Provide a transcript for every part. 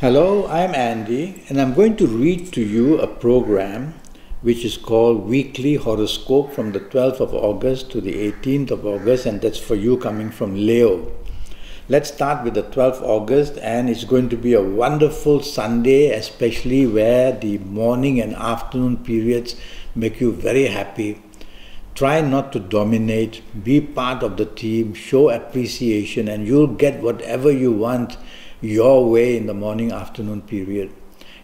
Hello, I'm Andy, and I'm going to read to you a program which is called Weekly Horoscope from the 12th of August to the 18th of August, and that's for you coming from Leo. Let's start with the 12th of August, and it's going to be a wonderful Sunday, especially where the morning and afternoon periods make you very happy. Try not to dominate, be part of the team, show appreciation, and you'll get whatever you want your way in the morning-afternoon period.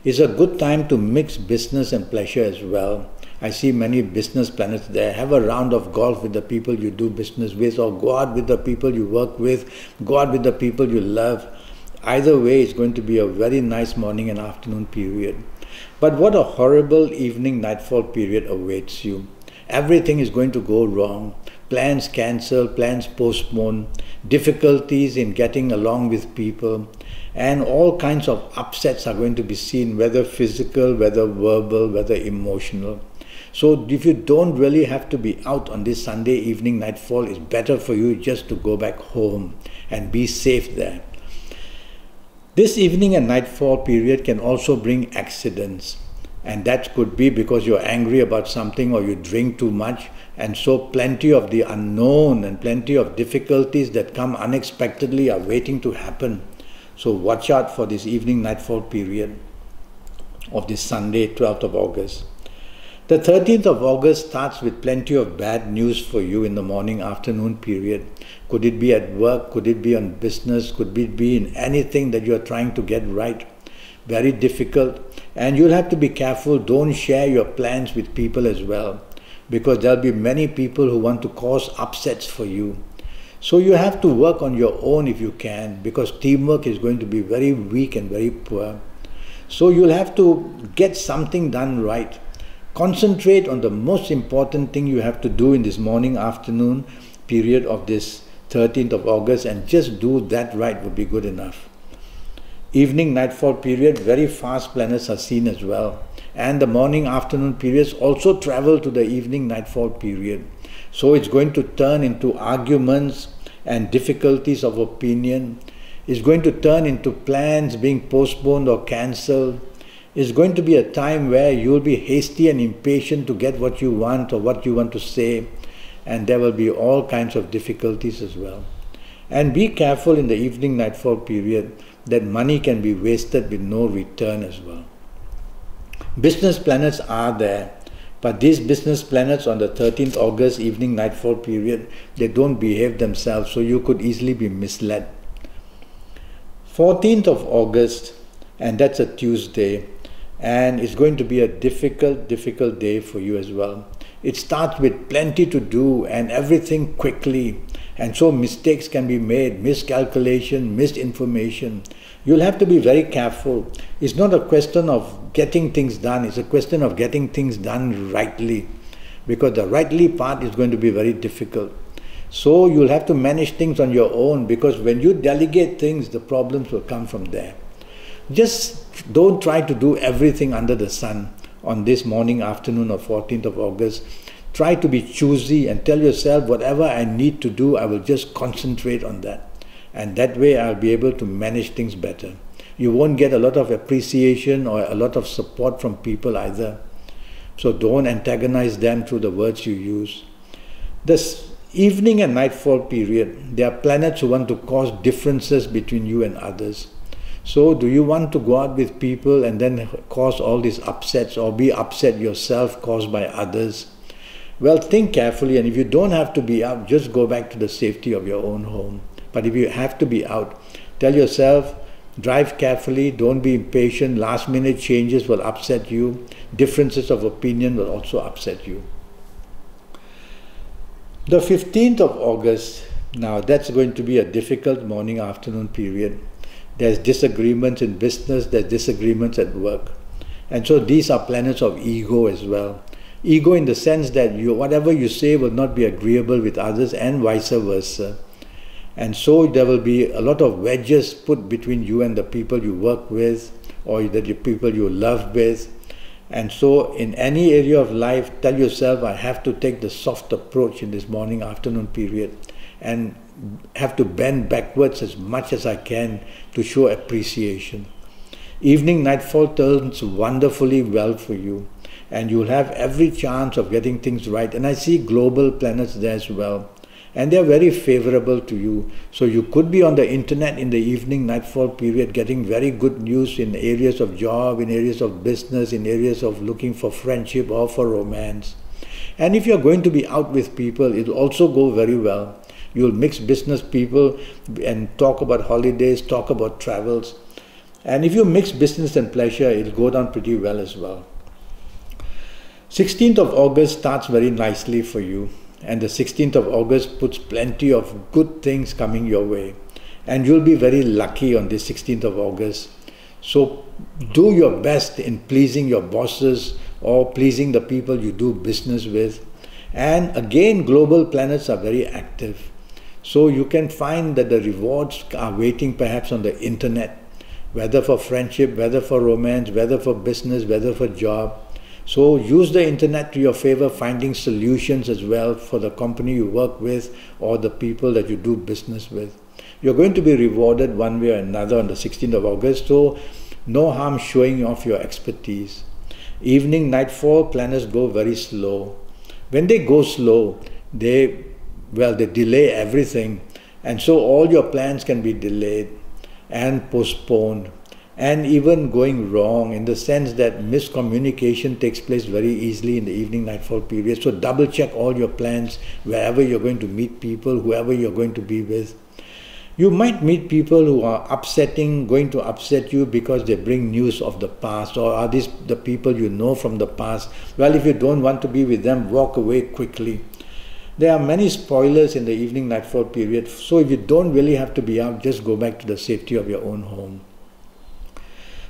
It's a good time to mix business and pleasure as well. I see many business planets there. Have a round of golf with the people you do business with, or go out with the people you work with, go out with the people you love. Either way, it's going to be a very nice morning and afternoon period. But what a horrible evening nightfall period awaits you. Everything is going to go wrong. Plans cancelled, plans postponed, difficulties in getting along with people, and all kinds of upsets are going to be seen, whether physical, whether verbal, whether emotional. So if you don't really have to be out on this Sunday evening nightfall, it's better for you just to go back home and be safe there. This evening and nightfall period can also bring accidents. And that could be because you're angry about something or you drink too much, and so plenty of the unknown and plenty of difficulties that come unexpectedly are waiting to happen. So watch out for this evening nightfall period of this Sunday, 12th of August. The 13th of August starts with plenty of bad news for you in the morning afternoon period. Could it be at work? Could it be on business? Could it be in anything that you're trying to get right? Very difficult, and you'll have to be careful. Don't share your plans with people as well, because there'll be many people who want to cause upsets for you. So you have to work on your own if you can, because teamwork is going to be very weak and very poor. So you'll have to get something done right. Concentrate on the most important thing you have to do in this morning afternoon period of this 13th of August, and just do that right would be good enough. Evening nightfall period, very fast planets are seen as well, and the morning afternoon periods also travel to the evening nightfall period. So it's going to turn into arguments and difficulties of opinion. It's going to turn into plans being postponed or cancelled. It's going to be a time where you'll be hasty and impatient to get what you want or what you want to say, and there will be all kinds of difficulties as well. And be careful in the evening nightfall period that money can be wasted with no return as well. Business planets are there, but these business planets on the 13th August evening nightfall period, they don't behave themselves, so you could easily be misled. 14th of August, and that's a Tuesday, and it's going to be a difficult day for you as well. It starts with plenty to do and everything quickly, and so mistakes can be made, miscalculation, misinformation. You'll have to be very careful. It's not a question of getting things done, it's a question of getting things done rightly, because the rightly part is going to be very difficult. So you'll have to manage things on your own, because when you delegate things, the problems will come from there. Just don't try to do everything under the sun on this morning, afternoon of 14th of August. Try to be choosy and tell yourself, whatever I need to do, I will just concentrate on that. And that way I'll be able to manage things better. You won't get a lot of appreciation or a lot of support from people either. So don't antagonize them through the words you use. This evening and nightfall period, there are planets who want to cause differences between you and others. So do you want to go out with people and then cause all these upsets, or be upset yourself caused by others? Well, think carefully, and if you don't have to be out, just go back to the safety of your own home. But if you have to be out, tell yourself, drive carefully, don't be impatient. Last minute changes will upset you. Differences of opinion will also upset you. The 15th of August, now that's going to be a difficult morning afternoon period. There's disagreements in business, there's disagreements at work. And so these are planets of ego as well. Ego in the sense that whatever you say will not be agreeable with others, and vice versa. And so there will be a lot of wedges put between you and the people you work with, or the people you love with. And so in any area of life, tell yourself, I have to take the soft approach in this morning afternoon period, and have to bend backwards as much as I can to show appreciation. Evening nightfall turns wonderfully well for you, and you'll have every chance of getting things right. And I see global planets there as well, and they're very favorable to you. So you could be on the internet in the evening nightfall period getting very good news in areas of job, in areas of business, in areas of looking for friendship or for romance. And if you're going to be out with people, it'll also go very well. You'll mix business people and talk about holidays, talk about travels. And if you mix business and pleasure, it'll go down pretty well as well. 16th of August starts very nicely for you. And the 16th of August puts plenty of good things coming your way. And you'll be very lucky on this 16th of August. So do your best in pleasing your bosses or pleasing the people you do business with. And again, global planets are very active. So you can find that the rewards are waiting perhaps on the internet, whether for friendship, whether for romance, whether for business, whether for job. So use the internet to your favor, finding solutions as well for the company you work with or the people that you do business with. You're going to be rewarded one way or another on the 16th of August, so no harm showing off your expertise. Evening nightfall planets go very slow. When they go slow, they delay everything, and so all your plans can be delayed and postponed, and even going wrong, in the sense that miscommunication takes place very easily in the evening nightfall period. So double check all your plans wherever you're going to meet people, whoever you're going to be with. You might meet people who are going to upset you because they bring news of the past, or are these the people you know from the past? Well, if you don't want to be with them, walk away quickly. There are many spoilers in the evening nightfall period, so if you don't really have to be out, just go back to the safety of your own home.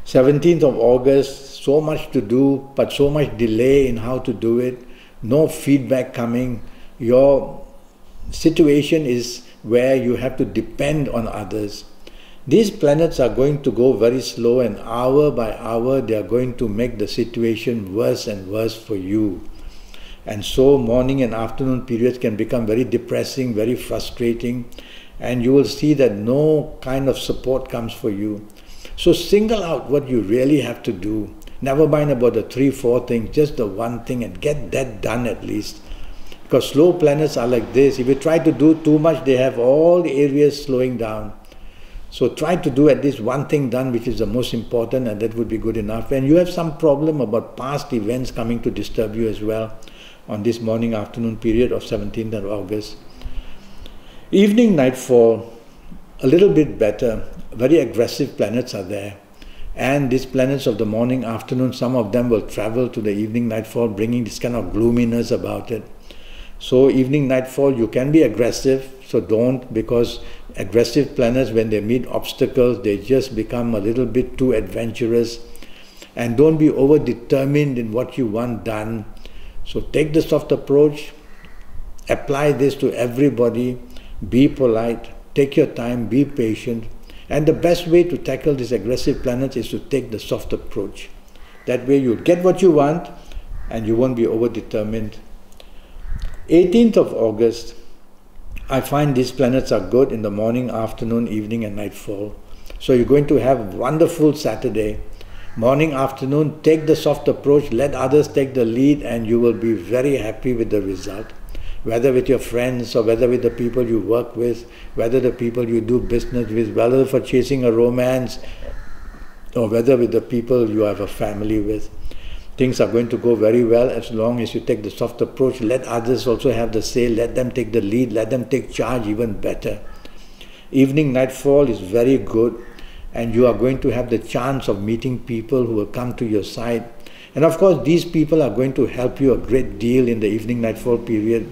17th of August, so much to do, but so much delay in how to do it, no feedback coming. Your situation is where you have to depend on others. These planets are going to go very slow, and hour by hour they are going to make the situation worse and worse for you. And so morning and afternoon periods can become very depressing, very frustrating, and you will see that no kind of support comes for you. So single out what you really have to do. Never mind about the 3-4 things, just the one thing, and get that done at least. Because slow planets are like this. If you try to do too much, they have all the areas slowing down. So try to do at least one thing done, which is the most important, and that would be good enough. And you have some problem about past events coming to disturb you as well on this morning afternoon period of 17th of August. Evening nightfall, a little bit better. Very aggressive planets are there, and these planets of the morning afternoon, some of them will travel to the evening nightfall, bringing this kind of gloominess about it. So evening nightfall, you can be aggressive, so don't, because aggressive planets, when they meet obstacles, they just become a little bit too adventurous. And don't be over determined in what you want done. So take the soft approach, apply this to everybody, be polite, take your time, be patient. And the best way to tackle these aggressive planets is to take the soft approach. That way you'll get what you want and you won't be over-determined. 18th of August, I find these planets are good in the morning, afternoon, evening and nightfall. So you're going to have a wonderful Saturday. Morning, afternoon, take the soft approach, let others take the lead, and you will be very happy with the result. Whether with your friends or whether with the people you work with, whether the people you do business with, whether for chasing a romance or whether with the people you have a family with. Things are going to go very well as long as you take the soft approach. Let others also have the say, let them take the lead, let them take charge, even better. Evening nightfall is very good, and you are going to have the chance of meeting people who will come to your side. And of course, these people are going to help you a great deal in the evening nightfall period.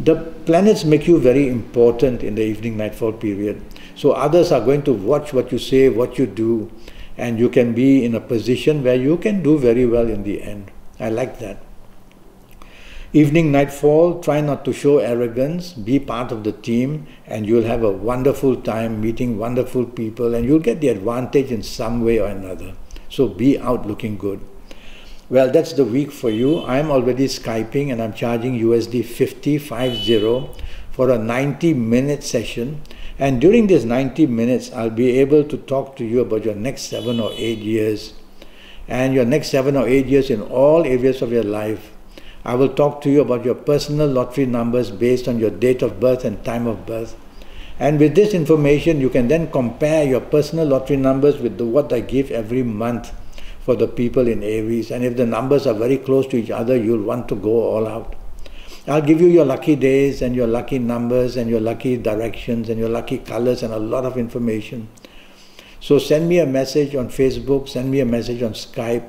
The planets make you very important in the evening nightfall period. So others are going to watch what you say, what you do, and you can be in a position where you can do very well in the end. I like that. Evening nightfall, try not to show arrogance, be part of the team, and you'll have a wonderful time meeting wonderful people, and you'll get the advantage in some way or another. So be out looking good. Well, that's the week for you. I'm already Skyping and I'm charging USD 50 for a 90-minute session. And during these 90 minutes, I'll be able to talk to you about your next 7 or 8 years, and your next 7 or 8 years in all areas of your life. I will talk to you about your personal lottery numbers based on your date of birth and time of birth. And with this information, you can then compare your personal lottery numbers with what I give every month for the people in Aries. And if the numbers are very close to each other, you'll want to go all out. I'll give you your lucky days and your lucky numbers and your lucky directions and your lucky colors and a lot of information. So send me a message on Facebook, send me a message on Skype,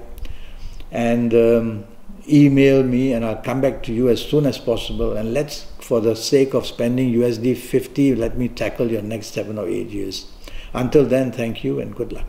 and email me, and I'll come back to you as soon as possible. And let's, for the sake of spending USD 50, let me tackle your next 7 or 8 years. Until then, thank you and good luck.